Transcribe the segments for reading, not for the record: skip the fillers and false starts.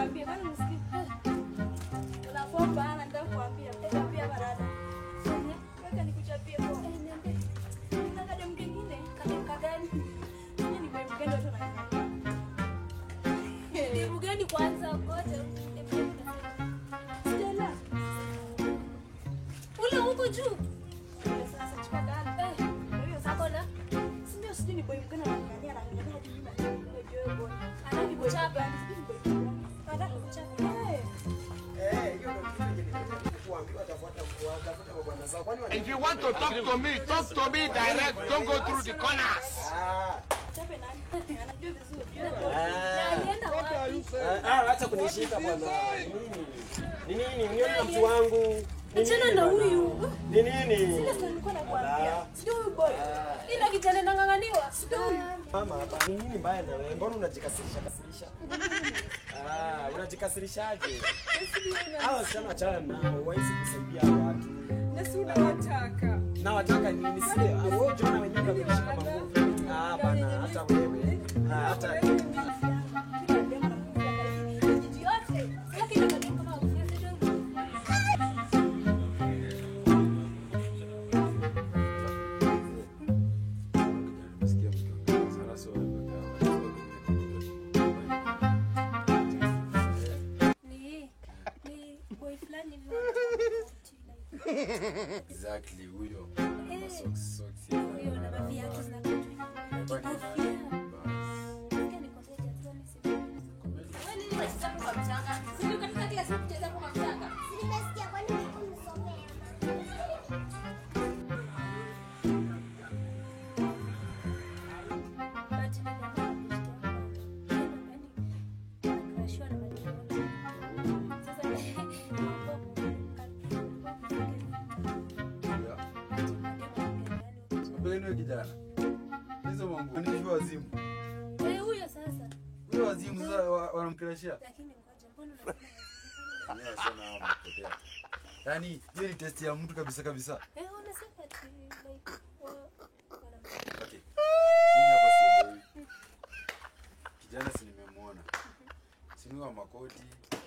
nikuambie bana usikie. Unakuwa bana ndio kuambia. Pia barada. Weka nikuchapie kwa. Niambie. Nataka demu mwingine kaka gani? Mimi ni boy mgeni watu wananiambia. Demu gani kwanza ngoja. Stella. Ule huko juu. Sasa chukua gani? Hiyo sako na. Sio sijui ni boy mgeni ananiambia hadi mimi najua boy. Anani boy chapa. Anataka kuchapa. If you want to talk to me direct. Don't go through the corners. Acha kunishika bwana. Nini? Unione mtu wangu. Achana na huyu. Ni nini? Sina swali nilikuwa nakwambia. Sio huyu boy. Ila kijana nang'ang'aniwa. Sio huyu. Mama, hapa nini mbaya na wewe? Mbona unajikasirisha? Unajikasirishaje? Sana chana nao, waizi kusaidia watu. Nasi unawataka. Nawataka nini? Sio wewe unaona wenyewe kunishika manguvu. Bana, hata wewe. Hata exactly huyo. Socks. Huyo na viatu zinakuwa. Kijana. Hizo mambo ni wazimu. Huyo sasa. Huyo wazimu sasa wanamkrashia. Lakini ngoja mbona unasema? Ninasema wamepotea. Yaani hiyo ni test ya mtu kabisa. Unasema like okay. Mimi hapa sielewi. Kijana si nimemwona. Siniwa makoti.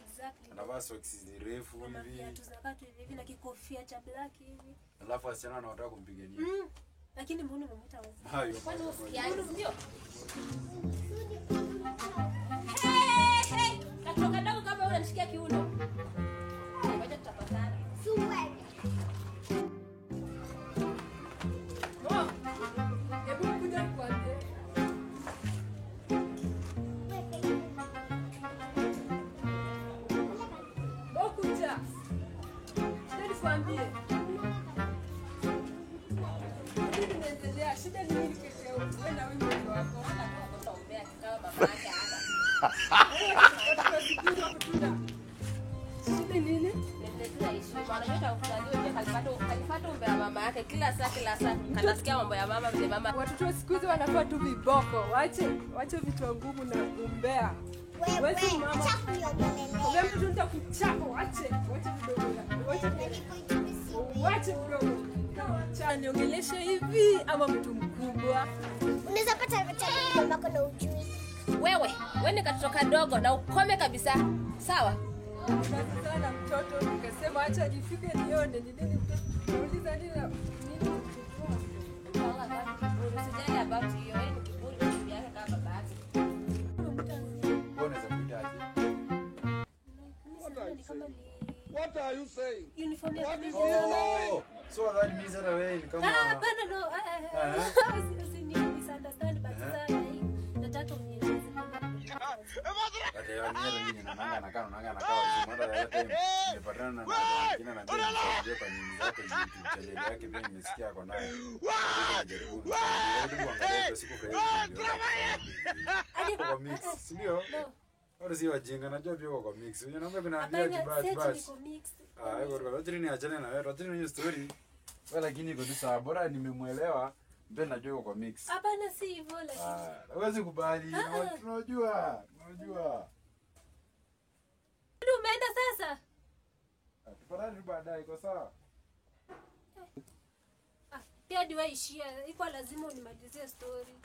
exactly. Anavaa socks refu hivi. Viatu za katu hivi na kikofia cha black hivi. Alafu asichana anataka kumpigania. Lakini mbona umemwita wazi? Hayo. Kwani usikiani ndio? Katoka ndogo kama wewe unashikia kiuno. Ngoja tutapatana. Super. Hebu kuja nikwambie. Bokuja. Ndio nikwambie. Shida ni nini kesho? Wewe na wewe ndio wako. Unataka kuombea kikao baba yake hapa. Shida nini? Ndio issue. Maana yote ukuzaliwa je kalipata umbea mama yake kila saa kanasikia mambo ya mama mzee mama. Watoto siku hizi wanafaa tu viboko. Waache vitu ngumu na umbea. Wewe acha kuniongelea. Wewe mtu nitakuchapa. Waache vidogo. Waache vidogo. Niongeleshe hivi ama mtu mkubwa. Unaweza pata chakula mamako na ujui. Wewe ni katoto kadogo na ukome kabisa. Sawa? Unazaa na mtoto nikasema acha nifike nione ni nini mtoto. Nauliza nini na nini mtoto. Usijali about hiyo. Wewe ni kiburi yake kama baba yake. Unaweza kuitaje? What are you saying? Uniform ya Oh, so that means that wewe ni kama bana no. Misunderstand but sasa nataka unieleze kama ate wanyera nini na nanga na kawa mara yote nimepatana na kina na ndio ndio kwa nini zake YouTube channel yake pia nimesikia kwa naye. Najaribu kuangalia siku kwa mix, ndio? Wala si wajinga najua pia kwa mix. Unaniambia vinaambia kibasi. Hiyo kwa watu ni achane na wewe. Watu ni hiyo story. Wala lakini iko sawa. Bora nimemuelewa. Mbona najua kwa mix. hapana si hivyo lakini. Hawezi kubali. Unajua. Ndio umeenda sasa? Tupatane baadaye iko sawa. Pia diwaishia. Iko lazima unimalizie story.